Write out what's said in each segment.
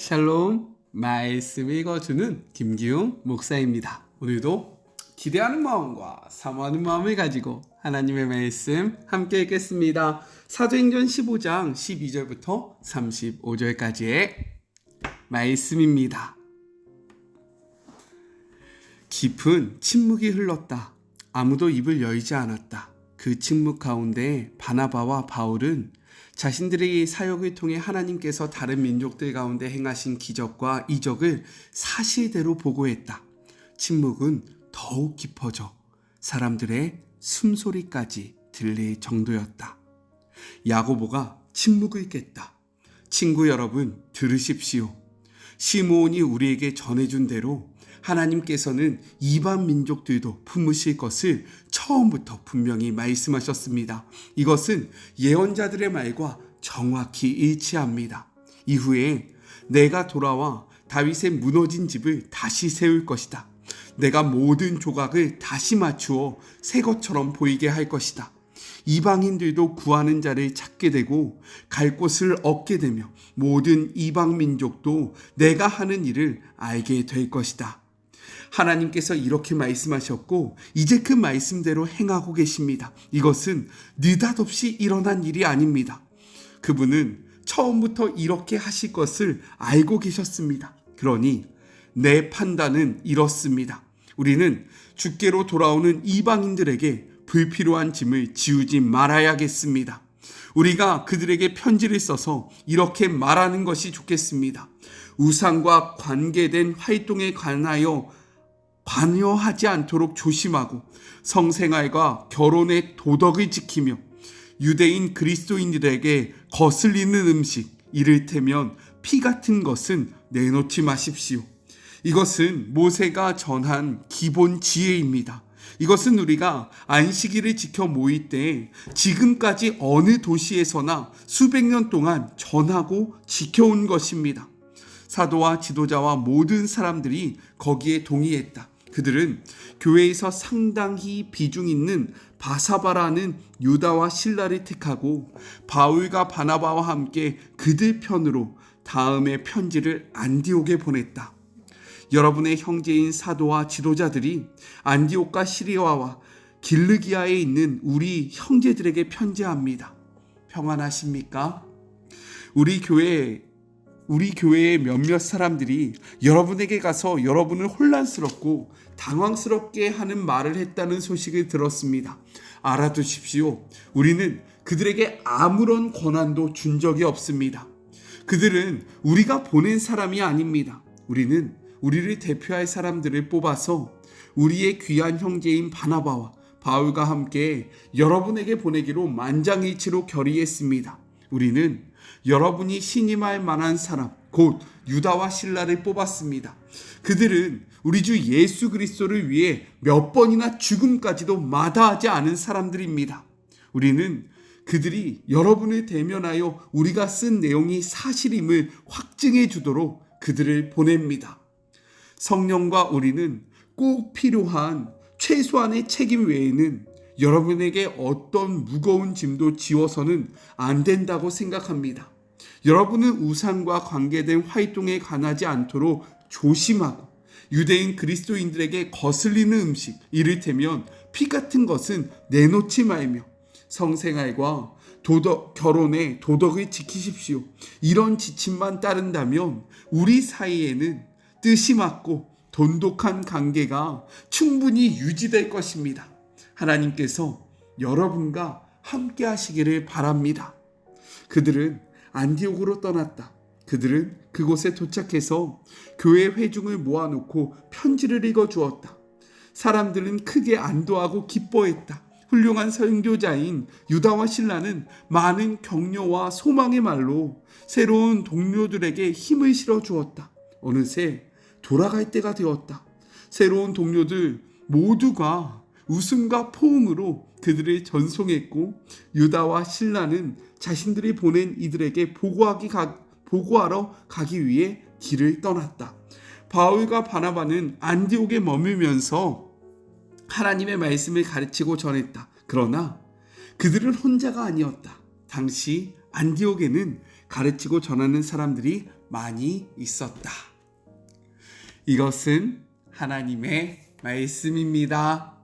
샬롬, 말씀 읽어주는 김기웅 목사입니다. 오늘도 기대하는 마음과 사모하는 마음을 가지고 하나님의 말씀 함께 읽겠습니다. 사도행전 15장 12절부터 35절까지의 말씀입니다. 깊은 침묵이 흘렀다. 아무도 입을 열지 않았다. 그 침묵 가운데 바나바와 바울은 자신들의 사역을 통해 하나님께서 다른 민족들 가운데 행하신 기적과 이적을 사실대로 보고했다. 침묵은 더욱 깊어져 사람들의 숨소리까지 들릴 정도였다. 야고보가 침묵을 깼다. 친구 여러분, 들으십시오. 시므온이 우리에게 전해준 대로 하나님께서는 이방 민족들도 품으실 것을 처음부터 분명히 말씀하셨습니다. 이것은 예언자들의 말과 정확히 일치합니다. 이후에 내가 돌아와 다윗의 무너진 집을 다시 세울 것이다. 내가 모든 조각을 다시 맞추어 새 것처럼 보이게 할 것이다. 이방인들도 구하는 자를 찾게 되고 갈 곳을 얻게 되며 모든 이방 민족도 내가 하는 일을 알게 될 것이다. 하나님께서 이렇게 말씀하셨고 이제 그 말씀대로 행하고 계십니다. 이것은 느닷없이 일어난 일이 아닙니다. 그분은 처음부터 이렇게 하실 것을 알고 계셨습니다. 그러니 내 판단은 이렇습니다. 우리는 주께로 돌아오는 이방인들에게 불필요한 짐을 지우지 말아야겠습니다. 우리가 그들에게 편지를 써서 이렇게 말하는 것이 좋겠습니다. 우상과 관계된 활동에 관하여 관여하지 않도록 조심하고 성생활과 결혼의 도덕을 지키며 유대인 그리스도인들에게 거슬리는 음식, 이를테면 피 같은 것은 내놓지 마십시오. 이것은 모세가 전한 기본 지혜입니다. 이것은 우리가 안식일을 지켜 모일 때 지금까지 어느 도시에서나 수백 년 동안 전하고 지켜온 것입니다. 사도와 지도자와 모든 사람들이 거기에 동의했다. 그들은 교회에서 상당히 비중 있는 바사바라는 유다와 실라를 택하고 바울과 바나바와 함께 그들 편으로 다음에 편지를 안디옥에 보냈다. 여러분의 형제인 사도와 지도자들이 안디옥과 시리아와 길르기아에 있는 우리 형제들에게 편지합니다. 평안하십니까? 우리 교회의 몇몇 사람들이 여러분에게 가서 여러분을 혼란스럽고 당황스럽게 하는 말을 했다는 소식을 들었습니다. 알아두십시오. 우리는 그들에게 아무런 권한도 준 적이 없습니다. 그들은 우리가 보낸 사람이 아닙니다. 우리는 우리를 대표할 사람들을 뽑아서 우리의 귀한 형제인 바나바와 바울과 함께 여러분에게 보내기로 만장일치로 결의했습니다. 우리는 여러분이 신임할 만한 사람, 곧 유다와 실라를 뽑았습니다. 그들은 우리 주 예수 그리스도를 위해 몇 번이나 죽음까지도 마다하지 않은 사람들입니다. 우리는 그들이 여러분을 대면하여 우리가 쓴 내용이 사실임을 확증해 주도록 그들을 보냅니다. 성령과 우리는 꼭 필요한 최소한의 책임 외에는 여러분에게 어떤 무거운 짐도 지워서는 안 된다고 생각합니다. 여러분은 우상과 관계된 활동에 관하지 않도록 조심하고 유대인 그리스도인들에게 거슬리는 음식, 이를테면 피 같은 것은 내놓지 말며 성생활과 결혼의 도덕을 지키십시오. 이런 지침만 따른다면 우리 사이에는 뜻이 맞고 돈독한 관계가 충분히 유지될 것입니다. 하나님께서 여러분과 함께 하시기를 바랍니다. 그들은 안디옥으로 떠났다. 그들은 그곳에 도착해서 교회 회중을 모아놓고 편지를 읽어주었다. 사람들은 크게 안도하고 기뻐했다. 훌륭한 선교자인 유다와 실라는 많은 격려와 소망의 말로 새로운 동료들에게 힘을 실어주었다. 어느새 돌아갈 때가 되었다. 새로운 동료들 모두가 웃음과 포옹으로 그들을 전송했고 유다와 실라는 자신들이 보낸 이들에게 보고하러 가기 위해 길을 떠났다. 바울과 바나바는 안디옥에 머물면서 하나님의 말씀을 가르치고 전했다. 그러나 그들은 혼자가 아니었다. 당시 안디옥에는 가르치고 전하는 사람들이 많이 있었다. 이것은 하나님의 말씀입니다.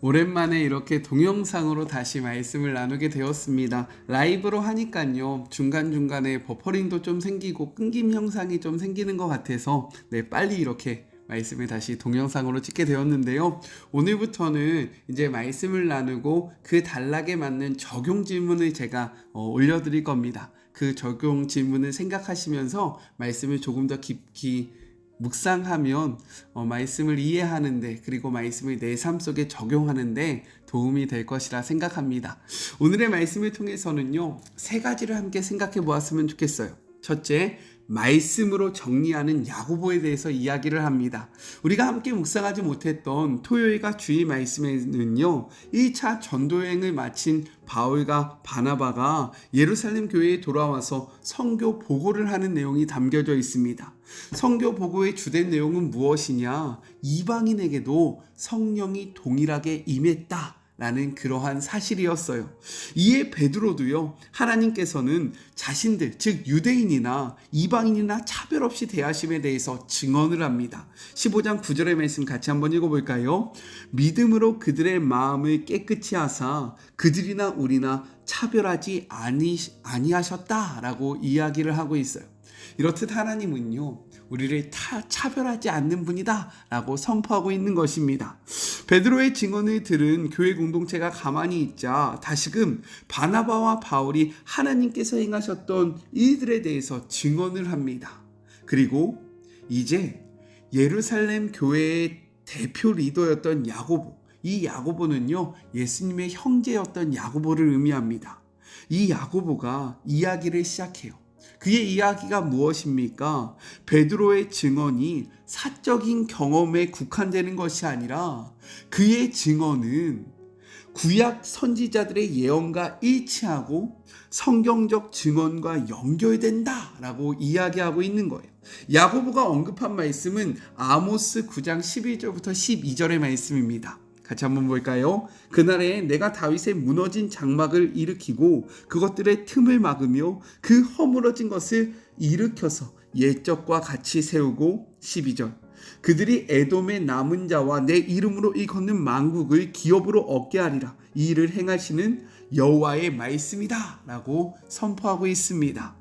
오랜만에 이렇게 동영상으로 다시 말씀을 나누게 되었습니다. 라이브로 하니까요, 중간중간에 버퍼링도 좀 생기고 끊김 현상이 좀 생기는 것 같아서 빨리 이렇게 말씀을 다시 동영상으로 찍게 되었는데요. 오늘부터는 이제 말씀을 나누고 그 단락에 맞는 적용 질문을 제가 올려드릴 겁니다. 그 적용 질문을 생각하시면서 말씀을 조금 더 깊이 묵상하면 말씀을 이해하는데, 그리고 말씀을 내 삶 속에 적용하는데 도움이 될 것이라 생각합니다. 오늘의 말씀을 통해서는요, 3가지를 함께 생각해 보았으면 좋겠어요. 첫째, 말씀으로 정리하는 야고보에 대해서 이야기를 합니다. 우리가 함께 묵상하지 못했던 토요일과 주일 말씀에는요, 1차 전도여행을 마친 바울과 바나바가 예루살렘 교회에 돌아와서 선교 보고를 하는 내용이 담겨져 있습니다. 선교 보고의 주된 내용은 무엇이냐? 이방인에게도 성령이 동일하게 임했다 라는 그러한 사실이었어요. 이에 베드로도요, 하나님께서는 자신들, 즉 유대인이나 이방인이나 차별 없이 대하심에 대해서 증언을 합니다. 15장 9절의 말씀 같이 한번 읽어볼까요? 믿음으로 그들의 마음을 깨끗이 하사 그들이나 우리나 차별하지 아니하셨다라고 이야기를 하고 있어요. 이렇듯 하나님은요, 우리를 차별하지 않는 분이다 라고 선포하고 있는 것입니다. 베드로의 증언을 들은 교회 공동체가 가만히 있자 다시금 바나바와 바울이 하나님께서 행하셨던 일들에 대해서 증언을 합니다. 그리고 이제 예루살렘 교회의 대표 리더였던 야고보, 이 야고보는요, 예수님의 형제였던 야고보를 의미합니다. 이 야고보가 이야기를 시작해요. 그의 이야기가 무엇입니까? 베드로의 증언이 사적인 경험에 국한되는 것이 아니라 그의 증언은 구약 선지자들의 예언과 일치하고 성경적 증언과 연결된다라고 이야기하고 있는 거예요. 야고보가 언급한 말씀은 아모스 9장 11절부터 12절의 말씀입니다. 같이 한번 볼까요? 그날에 내가 다윗의 무너진 장막을 일으키고 그것들의 틈을 막으며 그 허물어진 것을 일으켜서 옛적과 같이 세우고 12절 그들이 에돔의 남은 자와 내 이름으로 일컫는 만국을 기업으로 얻게 하리라. 이 일을 행하시는 여호와의 말씀이다 라고 선포하고 있습니다.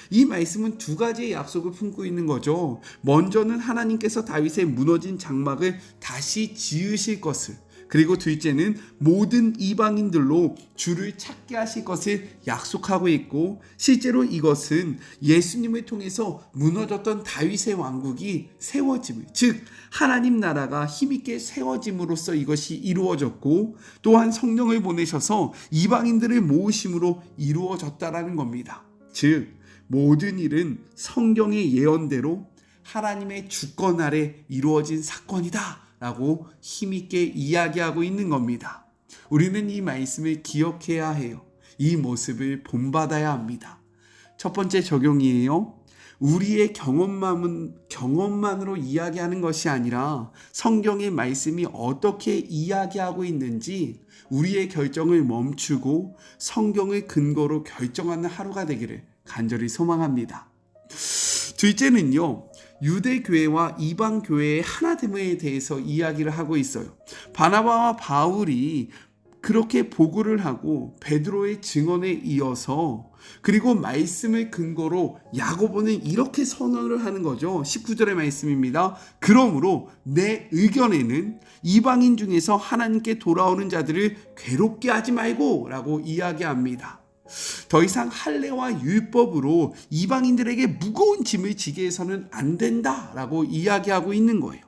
이 말씀은 2가지의 약속을 품고 있는 거죠. 먼저는 하나님께서 다윗의 무너진 장막을 다시 지으실 것을, 그리고 둘째는 모든 이방인들로 주를 찾게 하실 것을 약속하고 있고, 실제로 이것은 예수님을 통해서 무너졌던 다윗의 왕국이 세워짐을, 즉 하나님 나라가 힘있게 세워짐으로써 이것이 이루어졌고, 또한 성령을 보내셔서 이방인들을 모으심으로 이루어졌다라는 겁니다. 즉 모든 일은 성경의 예언대로 하나님의 주권 아래 이루어진 사건이다 라고 힘있게 이야기하고 있는 겁니다. 우리는 이 말씀을 기억해야 해요. 이 모습을 본받아야 합니다. 첫 번째 적용이에요. 우리의 경험만으로 이야기하는 것이 아니라 성경의 말씀이 어떻게 이야기하고 있는지 우리의 결정을 멈추고 성경을 근거로 결정하는 하루가 되기를 간절히 소망합니다. 둘째는요, 유대교회와 이방교회의 하나됨에 대해서 이야기를 하고 있어요. 바나바와 바울이 그렇게 보고를 하고 베드로의 증언에 이어서, 그리고 말씀을 근거로 야고보는 이렇게 선언을 하는 거죠. 19절의 말씀입니다. 그러므로 내 의견에는 이방인 중에서 하나님께 돌아오는 자들을 괴롭게 하지 말고 라고 이야기합니다. 더 이상 할례와 율법으로 이방인들에게 무거운 짐을 지게 해서는 안 된다라고 이야기하고 있는 거예요.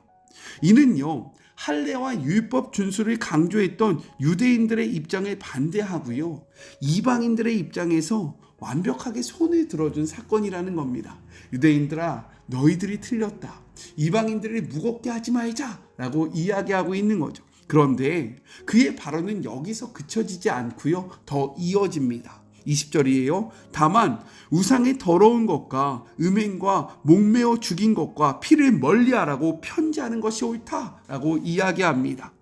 이는요, 할례와 율법 준수를 강조했던 유대인들의 입장을 반대하고요, 이방인들의 입장에서 완벽하게 손을 들어준 사건이라는 겁니다. 유대인들아, 너희들이 틀렸다. 이방인들을 무겁게 하지 말자라고 이야기하고 있는 거죠. 그런데 그의 발언은 여기서 그쳐지지 않고요, 더 이어집니다. 20절이에요. 다만 우상의 더러운 것과 음행과 목매어 죽인 것과 피를 멀리하라고 편지하는 것이 옳다라고 이야기합니다.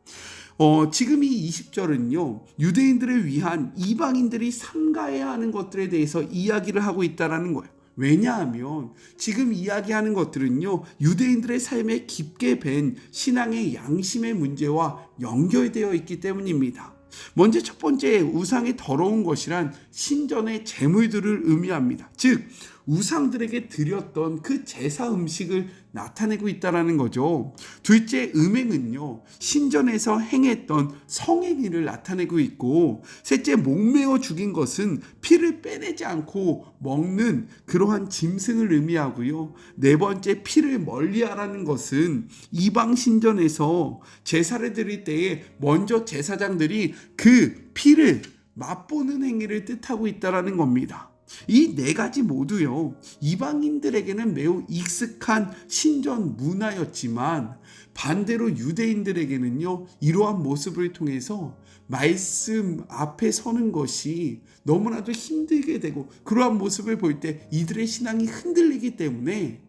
지금 이 20절은요, 유대인들을 위한 이방인들이 삼가해야 하는 것들에 대해서 이야기를 하고 있다는 거예요. 왜냐하면 지금 이야기하는 것들은요, 유대인들의 삶에 깊게 밴 신앙의 양심의 문제와 연결되어 있기 때문입니다. 먼저 첫 번째, 우상의 더러운 것이란 신전의 제물들을 의미합니다. 즉 우상들에게 드렸던 그 제사 음식을 나타내고 있다는 거죠. 둘째, 음행은요, 신전에서 행했던 성행위를 나타내고 있고, 셋째, 목매어 죽인 것은 피를 빼내지 않고 먹는 그러한 짐승을 의미하고요. 네 번째, 피를 멀리하라는 것은 이방 신전에서 제사를 드릴 때에 먼저 제사장들이 그 피를 맛보는 행위를 뜻하고 있다는 겁니다. 이 네 가지 모두요, 이방인들에게는 매우 익숙한 신전 문화였지만 반대로 유대인들에게는요, 이러한 모습을 통해서 말씀 앞에 서는 것이 너무나도 힘들게 되고, 그러한 모습을 볼 때 이들의 신앙이 흔들리기 때문에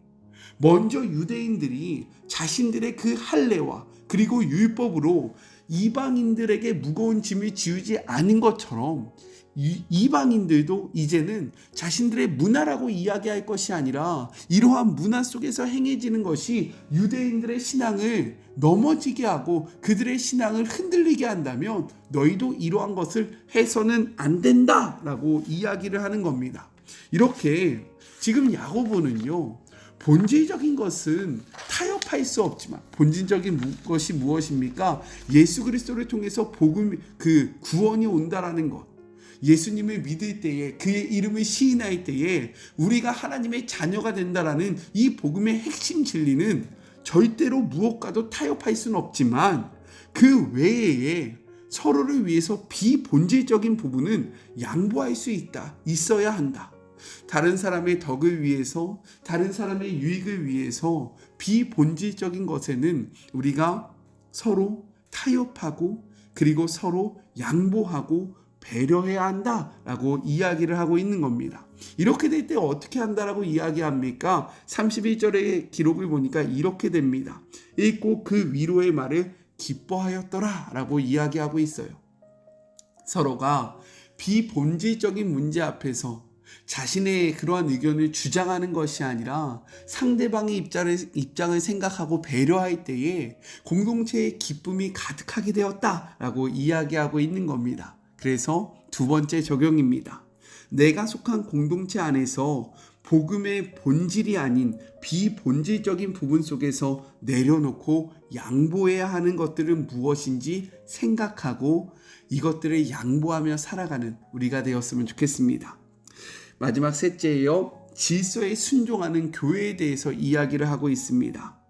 먼저 유대인들이 자신들의 그 할례와 그리고 율법으로 이방인들에게 무거운 짐을 지우지 않은 것처럼 이방인들도 이제는 자신들의 문화라고 이야기할 것이 아니라 이러한 문화 속에서 행해지는 것이 유대인들의 신앙을 넘어지게 하고 그들의 신앙을 흔들리게 한다면 너희도 이러한 것을 해서는 안 된다라고 이야기를 하는 겁니다. 이렇게 지금 야고보는요, 본질적인 것은 타협할 수 없지만 본질적인 것이 무엇입니까? 예수 그리스도를 통해서 구원이 온다라는 것, 예수님을 믿을 때에, 그의 이름을 시인할 때에 우리가 하나님의 자녀가 된다라는 이 복음의 핵심 진리는 절대로 무엇과도 타협할 수는 없지만 그 외에 서로를 위해서 비본질적인 부분은 양보할 수 있어야 한다. 다른 사람의 덕을 위해서, 다른 사람의 유익을 위해서 비본질적인 것에는 우리가 서로 타협하고 그리고 서로 양보하고 배려해야 한다라고 이야기를 하고 있는 겁니다. 이렇게 될 때 어떻게 한다라고 이야기합니까? 31절의 기록을 보니까 이렇게 됩니다. 읽고 그 위로의 말을 기뻐하였더라 라고 이야기하고 있어요. 서로가 비본질적인 문제 앞에서 자신의 그러한 의견을 주장하는 것이 아니라 상대방의 입장을 생각하고 배려할 때에 공동체의 기쁨이 가득하게 되었다라고 이야기하고 있는 겁니다. 그래서 두 번째 적용입니다. 내가 속한 공동체 안에서 복음의 본질이 아닌 비본질적인 부분 속에서 내려놓고 양보해야 하는 것들은 무엇인지 생각하고 이것들을 양보하며 살아가는 우리가 되었으면 좋겠습니다. 마지막 셋째예요. 질서에 순종하는 교회에 대해서 이야기를 하고 있습니다.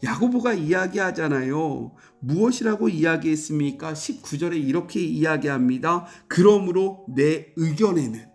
야고보가 이야기하잖아요. 무엇이라고 이야기했습니까? 19절에 이렇게 이야기합니다. 그러므로 내 의견에는,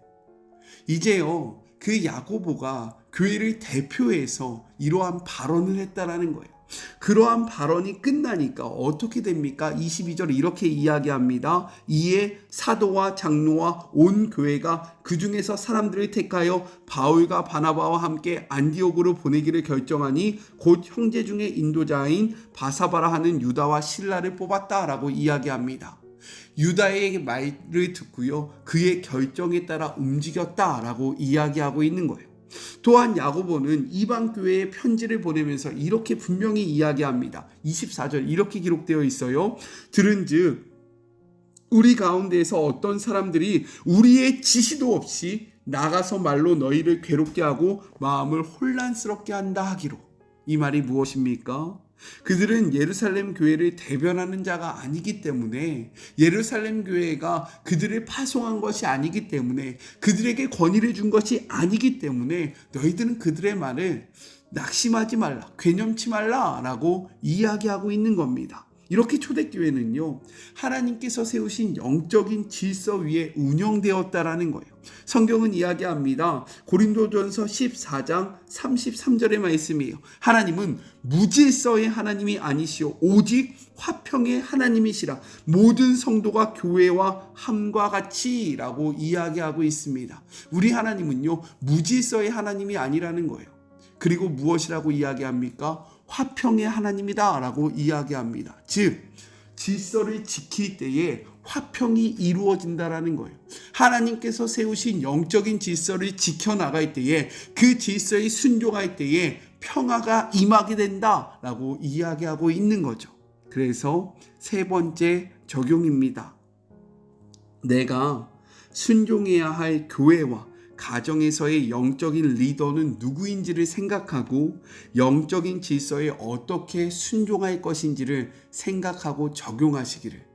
이제요, 그 야고보가 교회를 대표해서 이러한 발언을 했다라는 거예요. 그러한 발언이 끝나니까 어떻게 됩니까? 22절 이렇게 이야기합니다. 이에 사도와 장로와 온 교회가 그 중에서 사람들을 택하여 바울과 바나바와 함께 안디옥으로 보내기를 결정하니 곧 형제 중에 인도자인 바사바라 하는 유다와 실라를 뽑았다라고 이야기합니다. 유다의 말을 듣고요, 그의 결정에 따라 움직였다라고 이야기하고 있는 거예요. 또한 야고보는 이방 교회에 편지를 보내면서 이렇게 분명히 이야기합니다. 24절 이렇게 기록되어 있어요. 들은즉 우리 가운데에서 어떤 사람들이 우리의 지시도 없이 나가서 말로 너희를 괴롭게 하고 마음을 혼란스럽게 한다 하기로. 이 말이 무엇입니까? 그들은 예루살렘 교회를 대변하는 자가 아니기 때문에, 예루살렘 교회가 그들을 파송한 것이 아니기 때문에, 그들에게 권위를 준 것이 아니기 때문에 너희들은 그들의 말을 낙심하지 말라, 괴념치 말라라고 이야기하고 있는 겁니다. 이렇게 초대교회는요, 하나님께서 세우신 영적인 질서 위에 운영되었다라는 거예요. 성경은 이야기합니다. 고린도전서 14장 33절의 말씀이에요. 하나님은 무질서의 하나님이 아니시오 오직 화평의 하나님이시라. 모든 성도가 교회와 함과 같이 라고 이야기하고 있습니다. 우리 하나님은요, 무질서의 하나님이 아니라는 거예요. 그리고 무엇이라고 이야기합니까? 화평의 하나님이다 라고 이야기합니다. 즉 질서를 지킬 때에 화평이 이루어진다라는 거예요. 하나님께서 세우신 영적인 질서를 지켜나갈 때에 그 질서에 순종할 때에 평화가 임하게 된다라고 이야기하고 있는 거죠. 그래서 세 번째 적용입니다. 내가 순종해야 할 교회와 가정에서의 영적인 리더는 누구인지를 생각하고 영적인 질서에 어떻게 순종할 것인지를 생각하고 적용하시기를,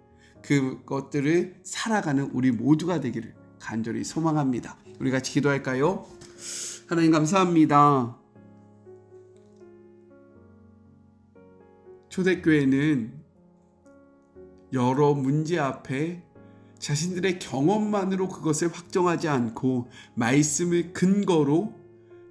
그것들을 살아가는 우리 모두가 되기를 간절히 소망합니다. 우리 같이 기도할까요? 하나님 감사합니다. 초대교회는 여러 문제 앞에 자신들의 경험만으로 그것을 확정하지 않고 말씀을 근거로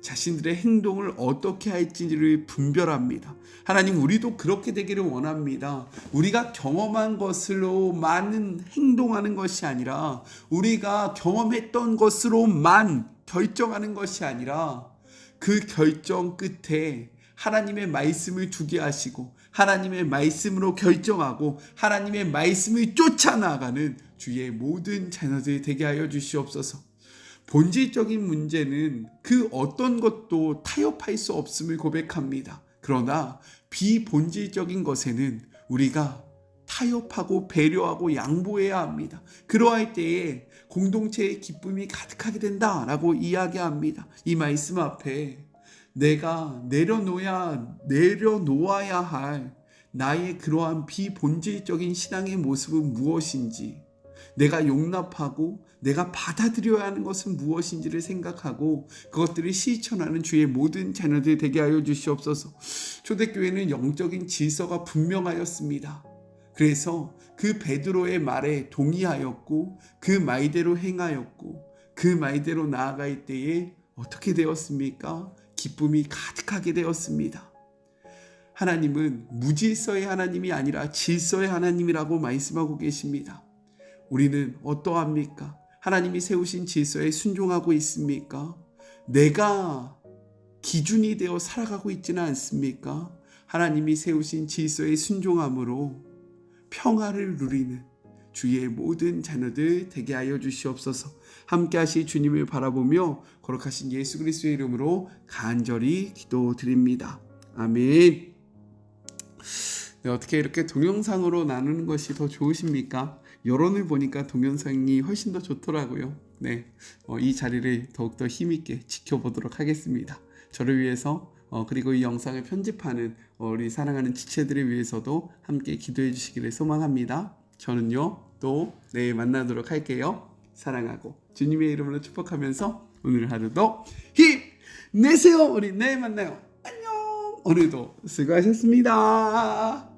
자신들의 행동을 어떻게 할지를 분별합니다. 하나님, 우리도 그렇게 되기를 원합니다. 우리가 경험한 것으로만 행동하는 것이 아니라 우리가 경험했던 것으로만 결정하는 것이 아니라 그 결정 끝에 하나님의 말씀을 두게 하시고 하나님의 말씀으로 결정하고 하나님의 말씀을 쫓아나가는 주의 모든 자녀들이 되게 하여 주시옵소서. 본질적인 문제는 그 어떤 것도 타협할 수 없음을 고백합니다. 그러나 비본질적인 것에는 우리가 타협하고 배려하고 양보해야 합니다. 그러할 때에 공동체의 기쁨이 가득하게 된다라고 이야기합니다. 이 말씀 앞에 내가 내려놓아야 할 나의 그러한 비본질적인 신앙의 모습은 무엇인지, 내가 용납하고 내가 받아들여야 하는 것은 무엇인지를 생각하고 그것들을 실천하는 주의 모든 자녀들 되게 하여 주시옵소서. 초대교회는 영적인 질서가 분명하였습니다. 그래서 그 베드로의 말에 동의하였고 그 말대로 행하였고 그 말대로 나아갈 때에 어떻게 되었습니까? 기쁨이 가득하게 되었습니다. 하나님은 무질서의 하나님이 아니라 질서의 하나님이라고 말씀하고 계십니다. 우리는 어떠합니까? 하나님이 세우신 질서에 순종하고 있습니까? 내가 기준이 되어 살아가고 있지는 않습니까? 하나님이 세우신 질서에 순종함으로 평화를 누리는 주의 모든 자녀들 되게 하여 주시옵소서. 함께 하실 주님을 바라보며 거룩하신 예수 그리스도의 이름으로 간절히 기도드립니다. 아멘. 네, 어떻게 이렇게 동영상으로 나누는 것이 더 좋으십니까? 여론을 보니까 동영상이 훨씬 더 좋더라고요. 네, 이 자리를 더욱더 힘있게 지켜보도록 하겠습니다. 저를 위해서 그리고 이 영상을 편집하는 우리 사랑하는 지체들을 위해서도 함께 기도해 주시기를 소망합니다. 저는요 또 내일 만나도록 할게요. 사랑하고 주님의 이름으로 축복하면서 오늘 하루도 힘내세요. 우리 내일 만나요. 안녕. 오늘도 수고하셨습니다.